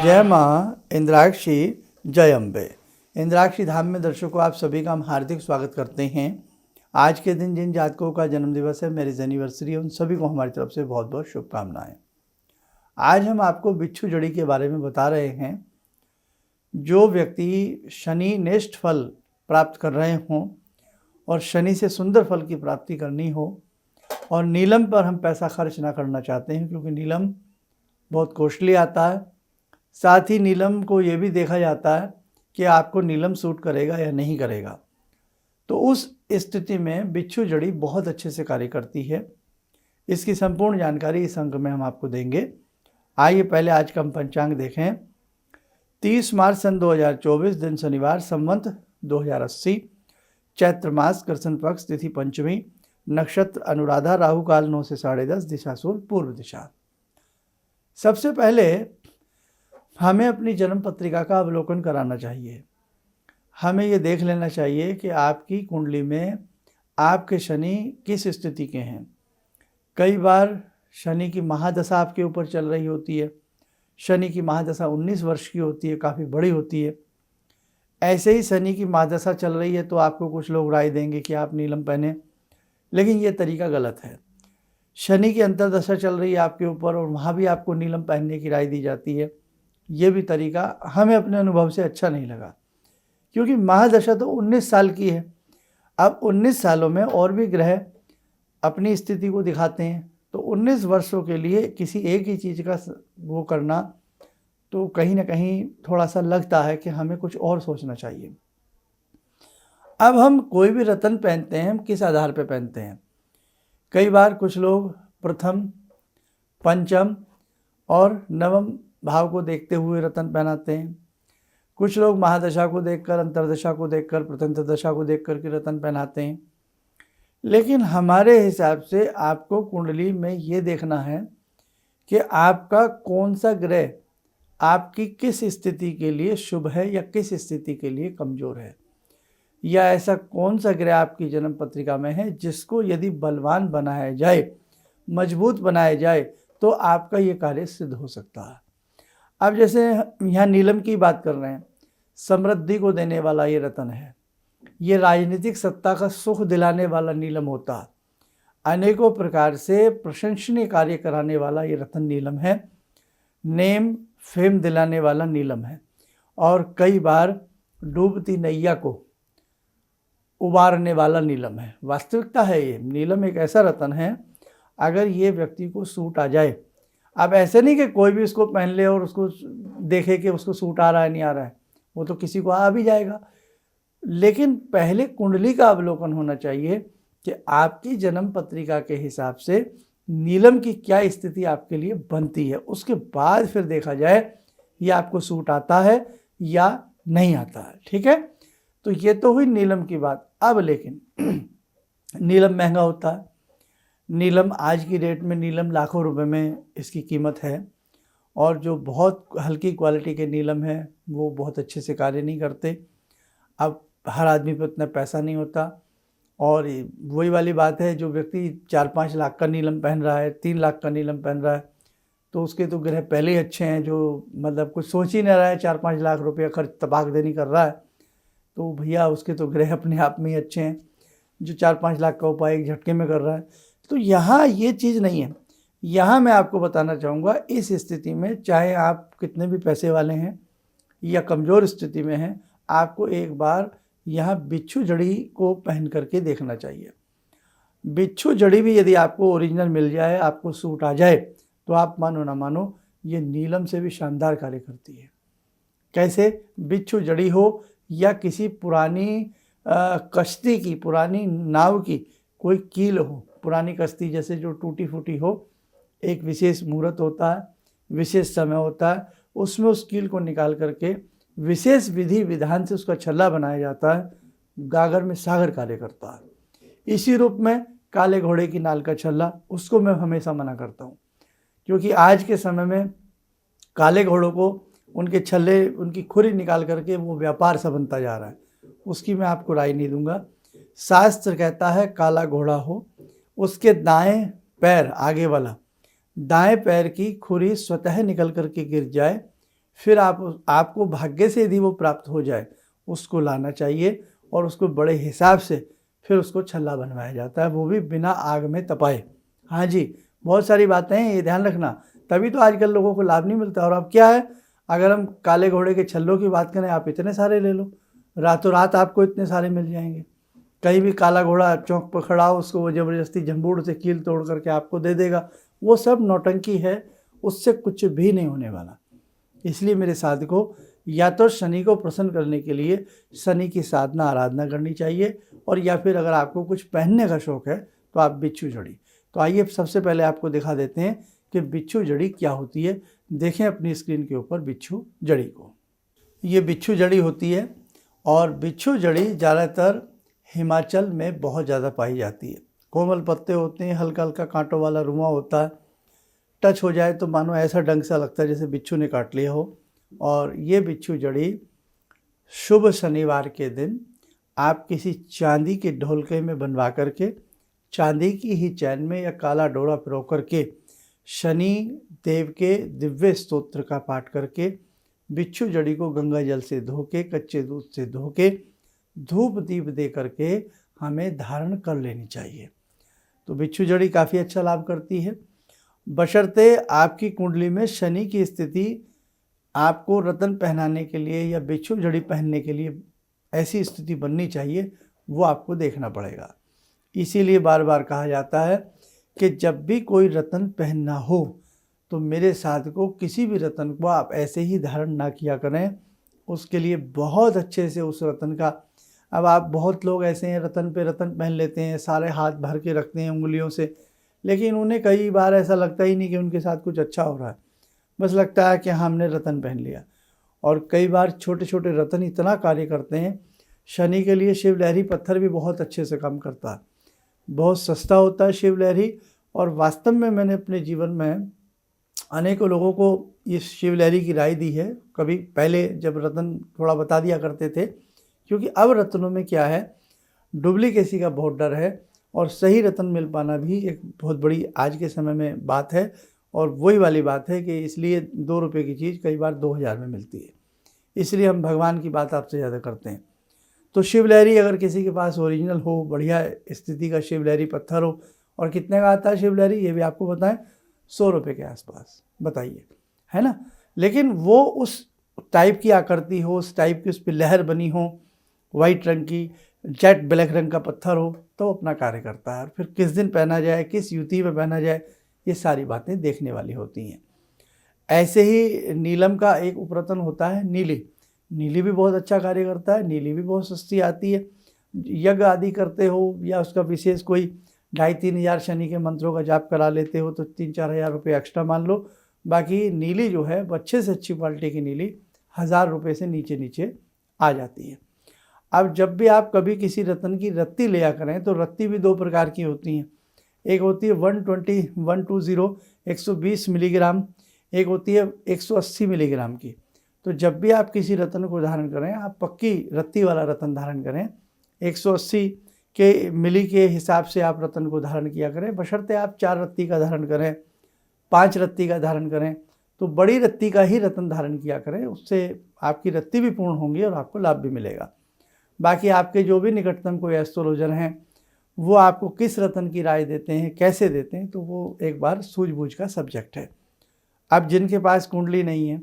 जय माँ इंद्राक्षी, जय अम्बे। इंद्राक्षी धाम में दर्शकों, आप सभी का हम हार्दिक स्वागत करते हैं। आज के दिन जिन जातकों का जन्मदिवस है, मैरिज एनिवर्सरी है, उन सभी को हमारी तरफ से बहुत बहुत शुभकामनाएं। आज हम आपको बिच्छू जड़ी के बारे में बता रहे हैं। जो व्यक्ति शनि नेष्ठ फल प्राप्त कर रहे हों और शनि से सुंदर फल की प्राप्ति करनी हो और नीलम पर हम पैसा खर्च ना करना चाहते हैं, क्योंकि नीलम बहुत कॉस्टली आता है। साथ ही नीलम को ये भी देखा जाता है कि आपको नीलम सूट करेगा या नहीं करेगा। तो उस स्थिति में बिच्छू जड़ी बहुत अच्छे से कार्य करती है। इसकी संपूर्ण जानकारी इस अंक में हम आपको देंगे। आइए पहले आज का हम पंचांग देखें। 30 मार्च सन 2024, दिन शनिवार, संवत 2080, चैत्र मास, कृष्ण पक्ष, तिथि पंचमी, नक्षत्र अनुराधा, राहु काल 9 से 10:30, दिशा सूर्य पूर्व दिशा। सबसे पहले हमें अपनी जन्म पत्रिका का अवलोकन कराना चाहिए। हमें ये देख लेना चाहिए कि आपकी कुंडली में आपके शनि किस स्थिति के हैं। कई बार शनि की महादशा आपके ऊपर चल रही होती है। शनि की महादशा 19 वर्ष की होती है, काफ़ी बड़ी होती है। ऐसे ही शनि की महादशा चल रही है तो आपको कुछ लोग राय देंगे कि आप नीलम पहने, लेकिन ये तरीका गलत है। शनि की अंतर्दशा चल रही है आपके ऊपर और वहाँ भी आपको नीलम पहनने की राय दी जाती है। ये भी तरीका हमें अपने अनुभव से अच्छा नहीं लगा, क्योंकि महादशा तो 19 साल की है। अब 19 सालों में और भी ग्रह अपनी स्थिति को दिखाते हैं, तो 19 वर्षों के लिए किसी एक ही चीज़ का वो करना तो कहीं ना कहीं थोड़ा सा लगता है कि हमें कुछ और सोचना चाहिए। अब हम कोई भी रत्न पहनते हैं, हम किस आधार पर पहनते हैं। कई बार कुछ लोग प्रथम, पंचम और नवम भाव को देखते हुए रत्न पहनाते हैं। कुछ लोग महादशा को देखकर, अंतरदशा को देखकर, प्रत्यंतर दशा को देख करके रत्न पहनाते हैं। लेकिन हमारे हिसाब से आपको कुंडली में ये देखना है कि आपका कौन सा ग्रह आपकी किस स्थिति के लिए शुभ है या किस स्थिति के लिए कमज़ोर है, या ऐसा कौन सा ग्रह आपकी जन्म पत्रिका में है जिसको यदि बलवान बनाया जाए, मजबूत बनाया जाए, तो आपका ये कार्य सिद्ध हो सकता है। अब जैसे यहाँ नीलम की बात कर रहे हैं, समृद्धि को देने वाला ये रत्न है। ये राजनीतिक सत्ता का सुख दिलाने वाला नीलम होता है। अनेकों प्रकार से प्रशंसनीय कार्य कराने वाला ये रत्न नीलम है। नेम फेम दिलाने वाला नीलम है और कई बार डूबती नैया को उबारने वाला नीलम है। वास्तविकता है, ये नीलम एक ऐसा रत्न है, अगर ये व्यक्ति को सूट आ जाए। अब ऐसे नहीं कि कोई भी इसको पहन ले और उसको देखे कि उसको सूट आ रहा है नहीं आ रहा है, वो तो किसी को आ भी जाएगा। लेकिन पहले कुंडली का अवलोकन होना चाहिए कि आपकी जन्म पत्रिका के हिसाब से नीलम की क्या स्थिति आपके लिए बनती है। उसके बाद फिर देखा जाए ये आपको सूट आता है या नहीं आता है। ठीक है, तो ये तो हुई नीलम की बात। अब लेकिन नीलम महंगा होता है। नीलम आज की डेट में नीलम लाखों रुपए में इसकी कीमत है, और जो बहुत हल्की क्वालिटी के नीलम है वो बहुत अच्छे से कार्य नहीं करते। अब हर आदमी पर उतना पैसा नहीं होता, और वही वाली बात है, जो व्यक्ति 4-5 लाख का नीलम पहन रहा है, 3 लाख का नीलम पहन रहा है, तो उसके तो ग्रह पहले ही अच्छे हैं। जो मतलब कुछ सोच ही नहीं रहा है, 4-5 लाख रुपया खर्च तबाक देनी कर रहा है, तो भैया उसके तो ग्रह अपने आप में ही अच्छे हैं। जो 4-5 लाख का उपाय एक झटके में कर रहा है, तो यहाँ ये चीज़ नहीं है। यहाँ मैं आपको बताना चाहूँगा, इस स्थिति में चाहे आप कितने भी पैसे वाले हैं या कमज़ोर स्थिति में हैं, आपको एक बार यहाँ बिच्छू जड़ी को पहन करके देखना चाहिए। बिच्छू जड़ी भी यदि आपको ओरिजिनल मिल जाए, आपको सूट आ जाए, तो आप मानो ना मानो, ये नीलम से भी शानदार कार्य करती है। कैसे? बिच्छू जड़ी हो या किसी पुरानी कश्ती की, पुरानी नाव की कोई कील हो, पुरानी कश्ती जैसे जो टूटी फूटी हो, एक विशेष मुहूर्त होता है, विशेष समय होता है, उसमें उस कील को निकाल करके विशेष विधि विधान से उसका छल्ला बनाया जाता है। गागर में सागर कार्य करता है। इसी रूप में काले घोड़े की नाल का छल्ला, उसको मैं हमेशा मना करता हूँ, क्योंकि आज के समय में काले घोड़ों को उनके छल्ले, उनकी खुरी निकाल करके वो व्यापार सा बनता जा रहा है। उसकी मैं आपको राय नहीं दूंगा। शास्त्र कहता है काला घोड़ा हो, उसके दाएं पैर, आगे वाला दाएं पैर की खुरी स्वतः निकल करके गिर जाए, फिर आपको भाग्य से यदि वो प्राप्त हो जाए उसको लाना चाहिए और उसको बड़े हिसाब से फिर उसको छल्ला बनवाया जाता है, वो भी बिना आग में तपाए। हाँ जी, बहुत सारी बातें हैं, ये ध्यान रखना, तभी तो आजकल लोगों को लाभ नहीं मिलता। और अब क्या है, अगर हम काले घोड़े के छल्लों की बात करें, आप इतने सारे ले लो, रातों रात आपको इतने सारे मिल जाएंगे। कहीं भी काला घोड़ा चौक पर खड़ा हो, उसको वो ज़बरदस्ती झंबूड़ से कील तोड़ करके आपको दे देगा। वो सब नौटंकी है, उससे कुछ भी नहीं होने वाला। इसलिए मेरे साधकों, या तो शनि को प्रसन्न करने के लिए शनि की साधना आराधना करनी चाहिए, और या फिर अगर आपको कुछ पहनने का शौक़ है तो आप बिच्छू जड़ी। तो आइए सबसे पहले आपको दिखा देते हैं कि बिच्छू जड़ी क्या होती है। देखें अपनी स्क्रीन के ऊपर बिच्छू जड़ी को। ये बिच्छू जड़ी होती है, और बिच्छू जड़ी ज़्यादातर हिमाचल में बहुत ज़्यादा पाई जाती है। कोमल पत्ते होते हैं, हल्का हल्का कांटों वाला रुआ होता है, टच हो जाए तो मानो ऐसा डंक सा लगता है जैसे बिच्छू ने काट लिया हो। और ये बिच्छू जड़ी शुभ शनिवार के दिन आप किसी चांदी के ढोलके में बनवा करके, चांदी की ही चैन में या काला डोरा पिरो करके, शनि देव के दिव्य स्तोत्र का पाठ करके, बिच्छू जड़ी को गंगा जल से धो के, कच्चे दूध से धो के, धूप दीप दे करके हमें धारण कर लेनी चाहिए। तो बिच्छू जड़ी काफ़ी अच्छा लाभ करती है, बशर्ते आपकी कुंडली में शनि की स्थिति आपको रतन पहनाने के लिए या बिच्छू जड़ी पहनने के लिए ऐसी स्थिति बननी चाहिए, वो आपको देखना पड़ेगा। इसीलिए बार बार कहा जाता है कि जब भी कोई रतन पहनना हो तो मेरे साधकों, किसी भी रतन को आप ऐसे ही धारण ना किया करें, उसके लिए बहुत अच्छे से उस रतन का, अब आप बहुत लोग ऐसे हैं रतन पे रतन पहन लेते हैं, सारे हाथ भर के रखते हैं उंगलियों से, लेकिन उन्हें कई बार ऐसा लगता ही नहीं कि उनके साथ कुछ अच्छा हो रहा है, बस लगता है कि हमने रतन पहन लिया। और कई बार छोटे छोटे रतन इतना कार्य करते हैं। शनि के लिए शिवलहरी पत्थर भी बहुत अच्छे से काम करता है, बहुत सस्ता होता है शिवलहरी। और वास्तव में मैंने अपने जीवन में अनेकों लोगों को इस शिवलहरी की राय दी है। कभी पहले जब रतन थोड़ा बता दिया करते थे, क्योंकि अब रत्नों में क्या है, डुप्लीकेसी का बहुत डर है, और सही रतन मिल पाना भी एक बहुत बड़ी आज के समय में बात है। और वही वाली बात है कि इसलिए 2 रुपये की चीज़ कई बार 2000 में मिलती है। इसलिए हम भगवान की बात आपसे ज़्यादा करते हैं। तो शिवलहरी अगर किसी के पास ओरिजिनल हो, बढ़िया स्थिति का शिवलहरी पत्थर हो, और कितने का आता है शिवलहरी ये भी आपको बताएं, 100 रुपये के आसपास, बताइए, है ना। लेकिन वो उस टाइप की आकृति हो, उस टाइप की उस पर लहर बनी हो, वाइट रंग की, जेट ब्लैक रंग का पत्थर हो, तो अपना कार्य करता है। और फिर किस दिन पहना जाए, किस युति में पहना जाए, ये सारी बातें देखने वाली होती हैं। ऐसे ही नीलम का एक उपरतन होता है नीली। नीली भी बहुत अच्छा कार्य करता है, नीली भी बहुत सस्ती आती है। यज्ञ आदि करते हो या उसका विशेष कोई 2,500-3 हज़ार शनि के मंत्रों का जाप करा लेते हो तो 3-4 हज़ार रुपये एक्स्ट्रा मान लो। बाकी नीली जो है वो अच्छे से अच्छी क्वालिटी की नीली 1000 रुपये से नीचे नीचे आ जाती है। अब जब भी आप कभी किसी रत्न की रत्ती लिया करें तो रत्ती भी 2 प्रकार की होती हैं। एक होती है 120 मिलीग्राम, एक होती है 180 मिलीग्राम की। तो जब भी आप किसी रत्न को धारण करें, आप पक्की रत्ती वाला रत्न धारण करें। 180 के मिली के हिसाब से आप रत्न को धारण किया करें, बशर्ते आप 4 रत्ती का धारण करें, 5 रत्ती का धारण करें, तो बड़ी रत्ती का ही रत्न धारण किया करें। उससे आपकी रत्ती भी पूर्ण होंगी और आपको लाभ भी मिलेगा। बाकी आपके जो भी निकटतम कोई एस्ट्रोलॉजर हैं, वो आपको किस रत्न की राय देते हैं, कैसे देते हैं, तो वो एक बार सूझबूझ का सब्जेक्ट है। अब जिनके पास कुंडली नहीं है,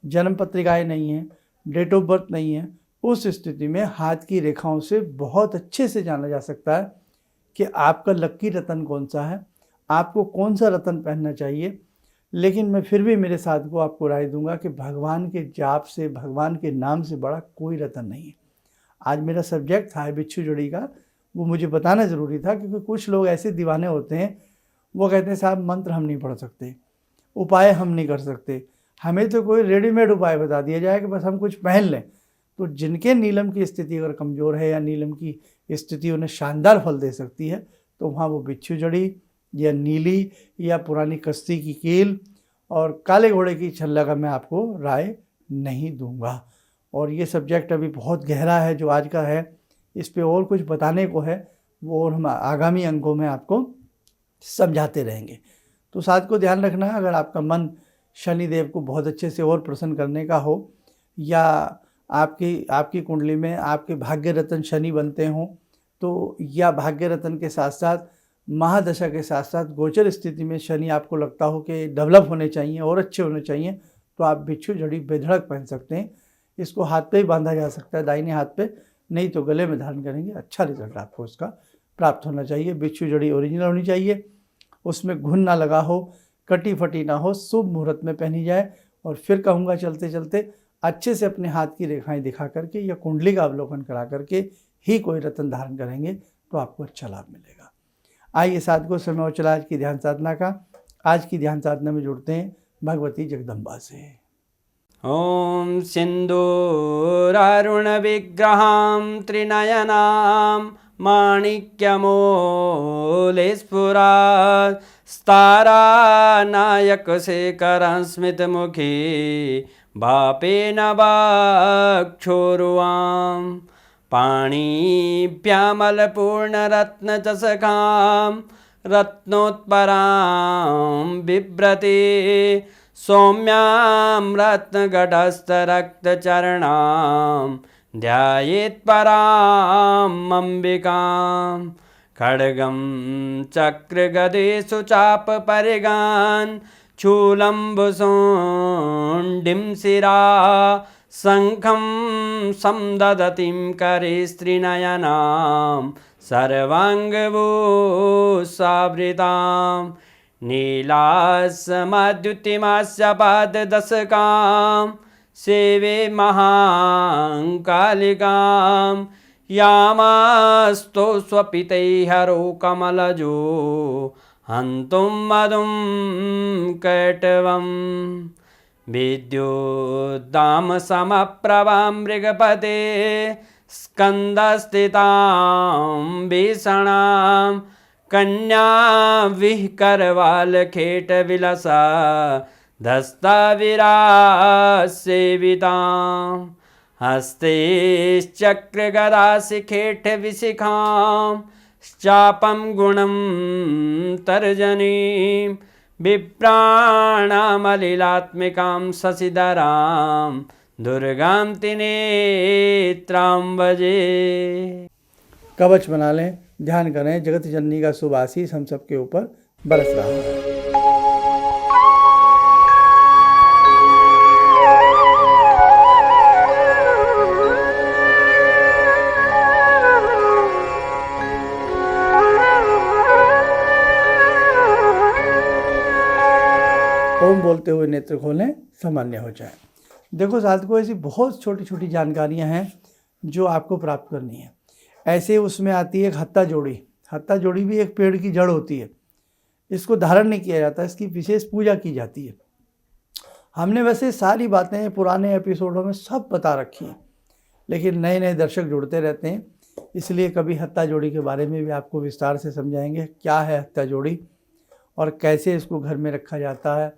जन्म पत्रिकाएँ नहीं हैं, डेट ऑफ बर्थ नहीं है, उस स्थिति में हाथ की रेखाओं से बहुत अच्छे से जाना जा सकता है कि आपका लक्की रत्न कौन सा है, आपको कौन सा रत्न पहनना चाहिए। लेकिन मैं फिर भी मेरे साथ को आपको राय दूंगा कि भगवान के जाप से, भगवान के नाम से बड़ा कोई रत्न नहीं है। आज मेरा सब्जेक्ट था बिच्छू जड़ी का, वो मुझे बताना ज़रूरी था, क्योंकि कुछ लोग ऐसे दीवाने होते हैं, वो कहते हैं साहब मंत्र हम नहीं पढ़ सकते, उपाय हम नहीं कर सकते, हमें तो कोई रेडीमेड उपाय बता दिया जाए कि बस हम कुछ पहन लें। तो जिनके नीलम की स्थिति अगर कमज़ोर है या नीलम की स्थिति उन्हें शानदार फल दे सकती है, तो वहाँ वो बिच्छू जड़ी या नीली या पुरानी कश्ती की कील और काले घोड़े की छल्ला का मैं आपको राय नहीं दूंगा। और ये सब्जेक्ट अभी बहुत गहरा है जो आज का है, इस पे और कुछ बताने को है, वो और हम आगामी अंकों में आपको समझाते रहेंगे। तो साथ को ध्यान रखना, अगर आपका मन शनिदेव को बहुत अच्छे से और प्रसन्न करने का हो, या आपकी कुंडली में आपके भाग्य रत्न शनि बनते हों, तो या भाग्य रत्न के साथ साथ महादशा के साथ साथ गोचर स्थिति में शनि आपको लगता हो कि डेवलप होने चाहिए और अच्छे होने चाहिए, तो आप बिच्छू जड़ी बेधड़क पहन सकते हैं। इसको हाथ पे ही बांधा जा सकता है, दाहिने हाथ पे, नहीं तो गले में धारण करेंगे, अच्छा रिजल्ट आपको उसका प्राप्त होना चाहिए। बिच्छू जड़ी ओरिजिनल होनी चाहिए, उसमें घुन ना लगा हो, कटी फटी ना हो, शुभ मुहूर्त में पहनी जाए। और फिर कहूँगा चलते चलते अच्छे से अपने हाथ की रेखाएं दिखा करके या कुंडली का अवलोकन करा करके ही कोई रत्न धारण करेंगे तो आपको अच्छा लाभ मिलेगा। आइए साधकों, समय हो चला आज की ध्यान साधना का। आज की ध्यान साधना में जुड़ते हैं भगवती जगदम्बा से। ओम सिंदूरारुण विग्रहां त्रिनयनां माणिक्यमूले स्फुरात् स्तारानायकशेखरं स्मितमुखी बापेन वाक्षोरुवां पाणिभ्यामलपूर्णरत्नचषकां रत्नोत्परां बिभ्रति सौम्यां रत्नगटस्थरक्तचरणां ध्यायेत् पराम् अम्बिकां खड्गं चक्रगदेषु चापपरिगान् शूलम्बुशुण्डिं शिरा शङ्खं समदधतीं करे स्त्रीनयनां सर्वाङ्गभूषावृतां नीलासमद्युतिमास्य पाददशकां सेवे महाकालिकां यामास्तो स्वपितैहरो कमलजो हन्तुं मधुं कैटवं विद्युद्दामसमप्रभां मृगपते स्कन्दस्थितां भीषणां कन्या विहकरवालखेटविलसा धस्ताविरासेवितां हस्तेश्चक्रगदाशिखेटविशिखां चापं गुणं तर्जनीं विप्राणामलिलात्मिकां शशिधरां दुर्गां त्रिनेत्रां भजे। कवच बना लें, ध्यान करें, जगत जननी का शुभ आशीष हम सबके ऊपर बरस रहा है। ओम बोलते हुए नेत्र खोलें, सामान्य हो जाए। देखो साधकों, ऐसी बहुत छोटी छोटी जानकारियां हैं जो आपको प्राप्त करनी है। ऐसे उसमें आती है हत्ता जोड़ी। हत्ता जोड़ी भी एक पेड़ की जड़ होती है, इसको धारण नहीं किया जाता, इसकी विशेष पूजा की जाती है। हमने वैसे सारी बातें पुराने एपिसोडों में सब बता रखी हैं, लेकिन नए नए दर्शक जुड़ते रहते हैं, इसलिए कभी हत्ता जोड़ी के बारे में भी आपको विस्तार से समझाएंगे। क्या है हत्ता जोड़ी और कैसे इसको घर में रखा जाता है,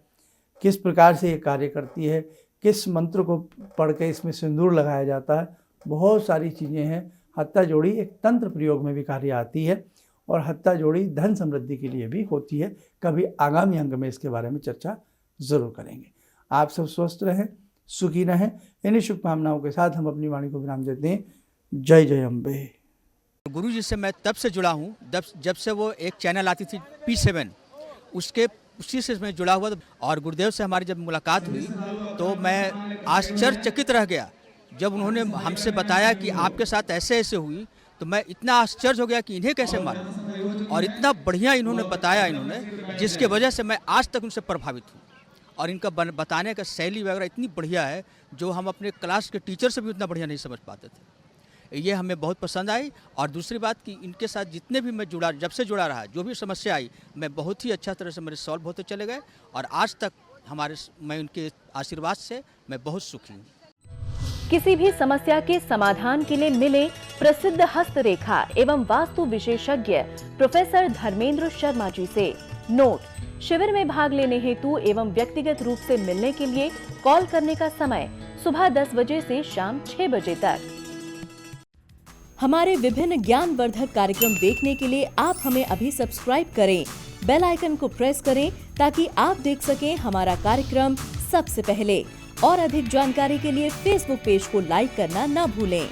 किस प्रकार से ये कार्य करती है, किस मंत्र को पढ़ के इसमें सिंदूर लगाया जाता है, बहुत सारी चीज़ें हैं। हत्ता जोड़ी एक तंत्र प्रयोग में भी कार्य आती है और हत्ता जोड़ी धन समृद्धि के लिए भी होती है। कभी आगामी अंग में इसके बारे में चर्चा ज़रूर करेंगे। आप सब स्वस्थ रहें, सुखी रहें। इन्हीं शुभकामनाओं के साथ हम अपनी वाणी को विराम देते हैं। जय जय अम्बे। गुरु जी से मैं तब से जुड़ा हूँ जब से वो एक चैनल आती थी P7, उसी से मैं जुड़ा हुआ। और गुरुदेव से हमारी जब मुलाकात हुई तो मैं आश्चर्यचकित रह गया जब उन्होंने हमसे बताया कि आपके साथ ऐसे ऐसे हुई। तो मैं इतना आश्चर्य हो गया कि इन्हें कैसे मालूम, और इतना बढ़िया इन्होंने बताया, जिसके वजह से मैं आज तक उनसे प्रभावित हूँ। और इनका बताने का शैली वगैरह इतनी बढ़िया है जो हम अपने क्लास के टीचर से भी उतना बढ़िया नहीं समझ पाते थे। ये हमें बहुत पसंद आई। और दूसरी बात कि इनके साथ जितने भी मैं जुड़ा, जब से जुड़ा रहा, जो भी समस्या आई, मैं बहुत ही अच्छा तरह से मेरे सॉल्व होते चले गए। और आज तक मैं उनके आशीर्वाद से मैं बहुत सुखी हूँ। किसी भी समस्या के समाधान के लिए मिले प्रसिद्ध हस्तरेखा एवं वास्तु विशेषज्ञ प्रोफेसर धर्मेंद्र शर्मा जी से। नोट: शिविर में भाग लेने हेतु एवं व्यक्तिगत रूप से मिलने के लिए कॉल करने का समय सुबह 10 बजे से शाम 6 बजे तक। हमारे विभिन्न ज्ञानवर्धक कार्यक्रम देखने के लिए आप हमें अभी सब्सक्राइब करें, बेल आइकन को प्रेस करें ताकि आप देख सकें हमारा कार्यक्रम सबसे पहले। और अधिक जानकारी के लिए फेसबुक पेज को लाइक करना न भूलें।